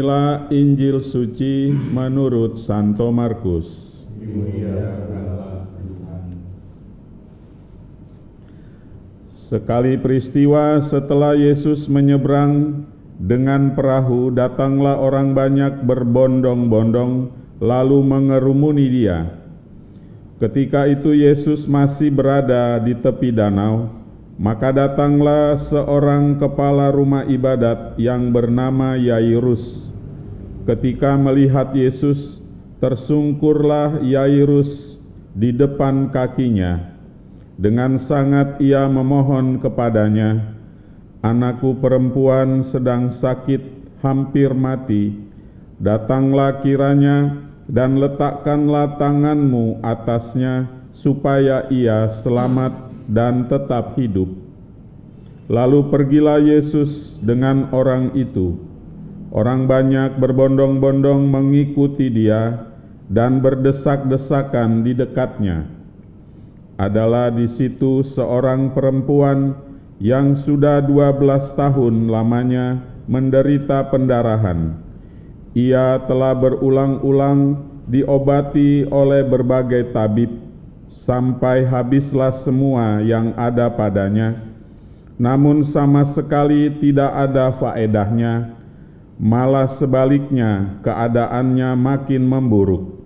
Inilah Injil suci menurut Santo Markus. Sekali peristiwa setelah Yesus menyeberang dengan perahu, datanglah orang banyak berbondong-bondong lalu mengerumuni Dia. Ketika itu Yesus masih berada di tepi danau, maka datanglah seorang kepala rumah ibadat yang bernama Yairus. Ketika melihat Yesus, tersungkurlah Yairus di depan kakinya. Dengan sangat ia memohon kepadanya, "Anakku perempuan sedang sakit, hampir mati. Datanglah kiranya dan letakkanlah tanganmu atasnya, supaya ia selamat dan tetap hidup." Lalu pergilah Yesus dengan orang itu. Orang banyak berbondong-bondong mengikuti Dia dan berdesak-desakan di dekatnya. Adalah di situ seorang perempuan yang sudah 12 tahun lamanya menderita pendarahan. Ia telah berulang-ulang diobati oleh berbagai tabib, sampai habislah semua yang ada padanya, namun sama sekali tidak ada faedahnya, malah sebaliknya keadaannya makin memburuk.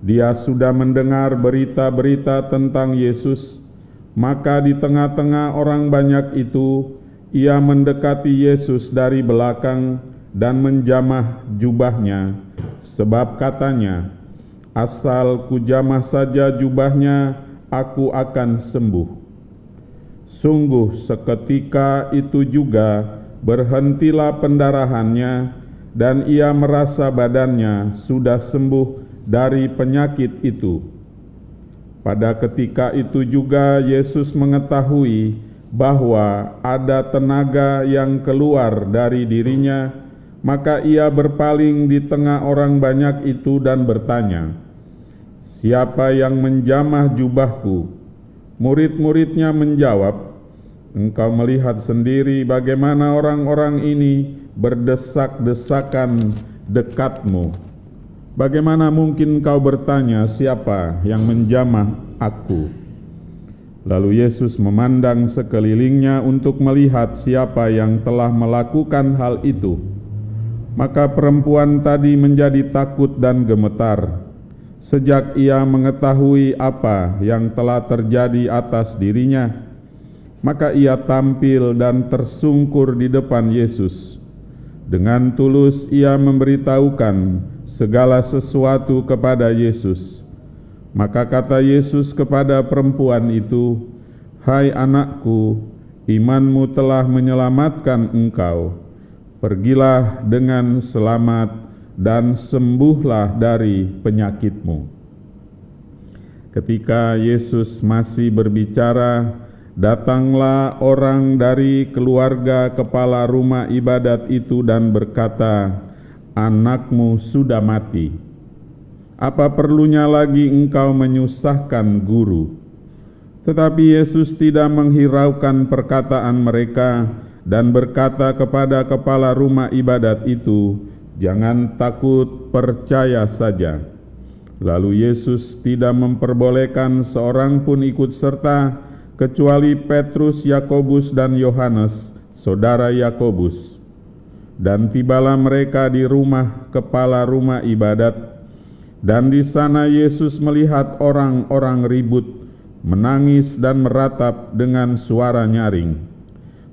Dia sudah mendengar berita-berita tentang Yesus, maka di tengah-tengah orang banyak itu, ia mendekati Yesus dari belakang dan menjamah jubahnya, sebab katanya, "Asal kujamah saja jubahnya, aku akan sembuh." Sungguh seketika itu juga berhentilah pendarahannya, dan ia merasa badannya sudah sembuh dari penyakit itu. Pada ketika itu juga Yesus mengetahui bahwa ada tenaga yang keluar dari dirinya, maka ia berpaling di tengah orang banyak itu dan bertanya, "Siapa yang menjamah jubahku?" Murid-muridnya menjawab, "Engkau melihat sendiri bagaimana orang-orang ini berdesak-desakan dekatmu. Bagaimana mungkin kau bertanya, siapa yang menjamah aku?" Lalu Yesus memandang sekelilingnya untuk melihat siapa yang telah melakukan hal itu. Maka perempuan tadi menjadi takut dan gemetar, sejak ia mengetahui apa yang telah terjadi atas dirinya. Maka ia tampil dan tersungkur di depan Yesus. Dengan tulus ia memberitahukan segala sesuatu kepada Yesus. Maka kata Yesus kepada perempuan itu, "Hai anakku, imanmu telah menyelamatkan engkau. Pergilah dengan selamat dan sembuhlah dari penyakitmu." Ketika Yesus masih berbicara, datanglah orang dari keluarga kepala rumah ibadat itu dan berkata, "Anakmu sudah mati. Apa perlunya lagi engkau menyusahkan guru?" Tetapi Yesus tidak menghiraukan perkataan mereka dan berkata kepada kepala rumah ibadat itu, "Jangan takut, percaya saja." Lalu Yesus tidak memperbolehkan seorang pun ikut serta, kecuali Petrus, Yakobus, dan Yohanes, saudara Yakobus. Dan tibalah mereka di rumah kepala rumah ibadat, dan di sana Yesus melihat orang-orang ribut, menangis dan meratap dengan suara nyaring.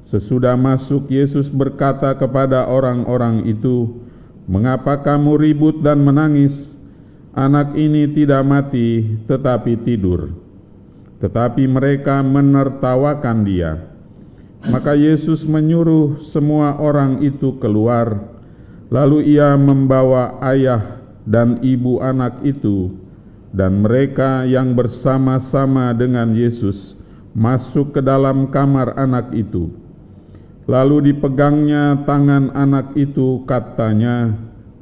Sesudah masuk, Yesus berkata kepada orang-orang itu, "Mengapa kamu ribut dan menangis? Anak ini tidak mati, tetapi tidur." Tetapi mereka menertawakan Dia. Maka Yesus menyuruh semua orang itu keluar, lalu Ia membawa ayah dan ibu anak itu, dan mereka yang bersama-sama dengan Yesus masuk ke dalam kamar anak itu. Lalu dipegangnya tangan anak itu, katanya,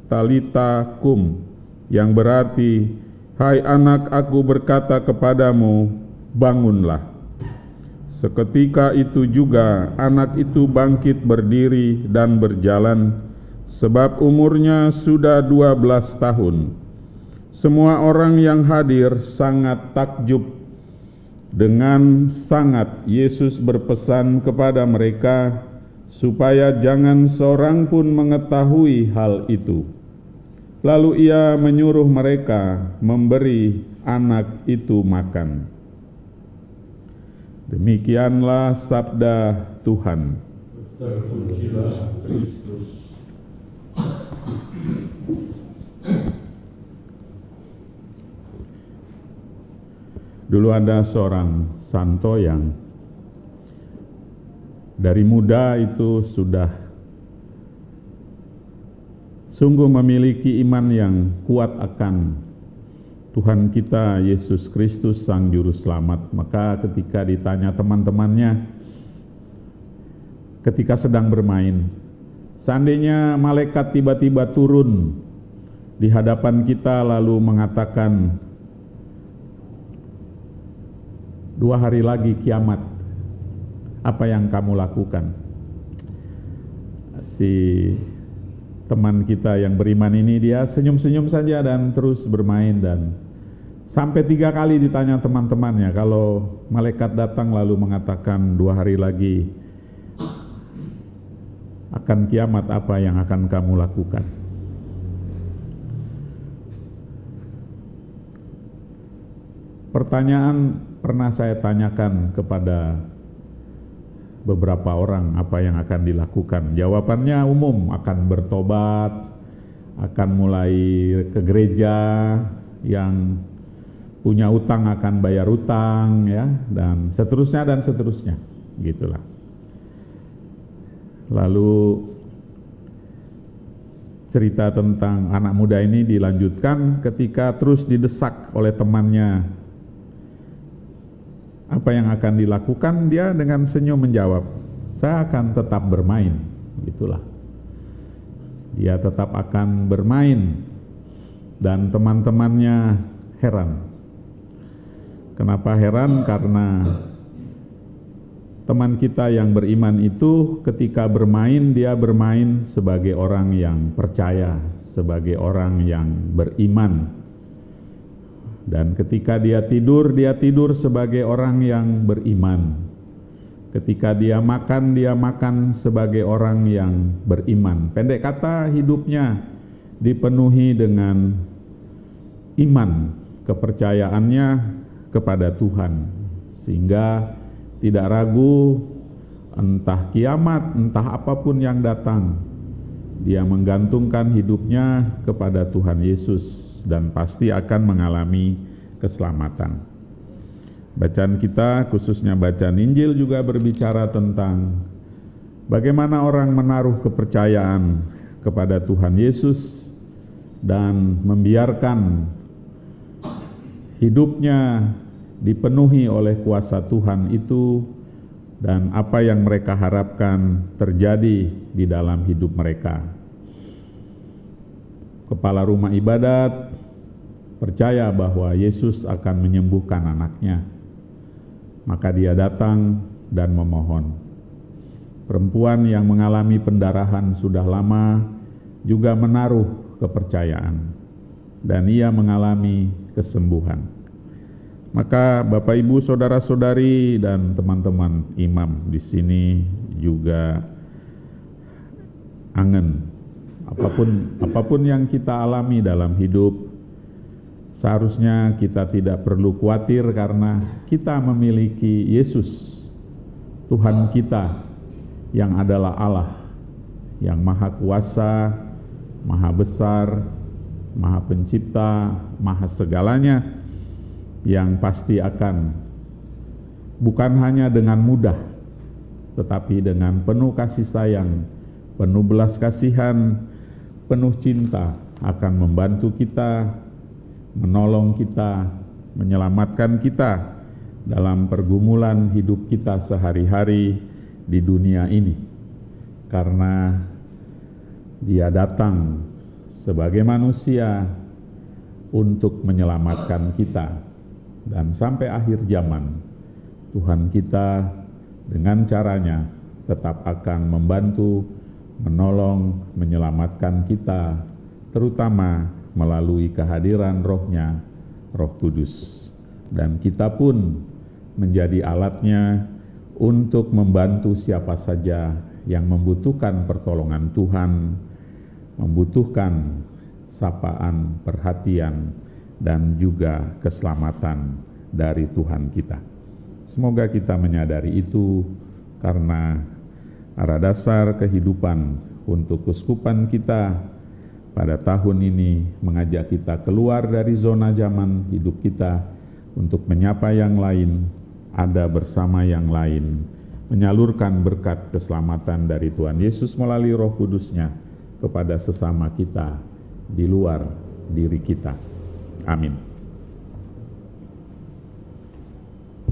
"Talita kum," yang berarti, "Hai anak, aku berkata kepadamu, bangunlah." Seketika itu juga anak itu bangkit berdiri dan berjalan. sebab umurnya sudah 12 tahun. Semua orang yang hadir sangat takjub. Dengan sangat Yesus berpesan kepada mereka supaya jangan seorang pun mengetahui hal itu. Lalu ia menyuruh mereka memberi anak itu makan. Demikianlah sabda Tuhan. Terpujilah Kristus. Dulu ada seorang santo yang dari muda itu sudah sungguh memiliki iman yang kuat akan Tuhan kita Yesus Kristus Sang Juru Selamat. Maka ketika ditanya teman-temannya ketika sedang bermain, seandainya malaikat tiba-tiba turun di hadapan kita lalu mengatakan 2 hari lagi kiamat, apa yang kamu lakukan? Si teman kita yang beriman ini dia senyum-senyum saja dan terus bermain, dan sampai 3 kali ditanya teman-temannya, kalau malaikat datang lalu mengatakan 2 hari lagi akan kiamat, apa yang akan kamu lakukan? Pertanyaan pernah saya tanyakan kepada beberapa orang, apa yang akan dilakukan? Jawabannya umum, akan bertobat, akan mulai ke gereja, yang punya utang akan bayar utang, ya, dan seterusnya, gitulah. Lalu cerita tentang anak muda ini dilanjutkan ketika terus didesak oleh temannya, apa yang akan dilakukan? Dia dengan senyum menjawab, saya akan tetap bermain, gitulah. Dia tetap akan bermain, dan teman-temannya heran. Kenapa heran? Karena teman kita yang beriman itu ketika bermain, dia bermain sebagai orang yang percaya, sebagai orang yang beriman. Dan ketika dia tidur sebagai orang yang beriman. Ketika dia makan sebagai orang yang beriman. Pendek kata, hidupnya dipenuhi dengan iman, kepercayaannya kepada Tuhan, sehingga tidak ragu entah kiamat, entah apapun yang datang, dia menggantungkan hidupnya kepada Tuhan Yesus dan pasti akan mengalami keselamatan. Bacaan kita, khususnya bacaan Injil, juga berbicara tentang bagaimana orang menaruh kepercayaan kepada Tuhan Yesus dan membiarkan hidupnya dipenuhi oleh kuasa Tuhan itu, dan apa yang mereka harapkan terjadi di dalam hidup mereka. Kepala rumah ibadat percaya bahwa Yesus akan menyembuhkan anaknya. Maka dia datang dan memohon. Perempuan yang mengalami pendarahan sudah lama juga menaruh kepercayaan, dan ia mengalami kesembuhan. Maka Bapak Ibu, saudara-saudari dan teman-teman imam di sini juga angen, apapun yang kita alami dalam hidup, seharusnya kita tidak perlu khawatir karena kita memiliki Yesus, Tuhan kita yang adalah Allah, yang maha kuasa, maha besar, maha pencipta, maha segalanya, yang pasti akan bukan hanya dengan mudah, tetapi dengan penuh kasih sayang, penuh belas kasihan, penuh cinta akan membantu kita, menolong kita, menyelamatkan kita dalam pergumulan hidup kita sehari-hari di dunia ini. Karena Dia datang sebagai manusia untuk menyelamatkan kita. Dan sampai akhir zaman, Tuhan kita dengan caranya tetap akan membantu, menolong, menyelamatkan kita, terutama melalui kehadiran Roh-Nya, Roh Kudus. Dan kita pun menjadi alatnya untuk membantu siapa saja yang membutuhkan pertolongan Tuhan, membutuhkan sapaan, perhatian, dan juga keselamatan dari Tuhan kita. Semoga kita menyadari itu, karena arah dasar kehidupan untuk keuskupan kita pada tahun ini mengajak kita keluar dari zona zaman hidup kita untuk menyapa yang lain, ada bersama yang lain, menyalurkan berkat keselamatan dari Tuhan Yesus melalui Roh Kudus-Nya kepada sesama kita di luar diri kita. Amin.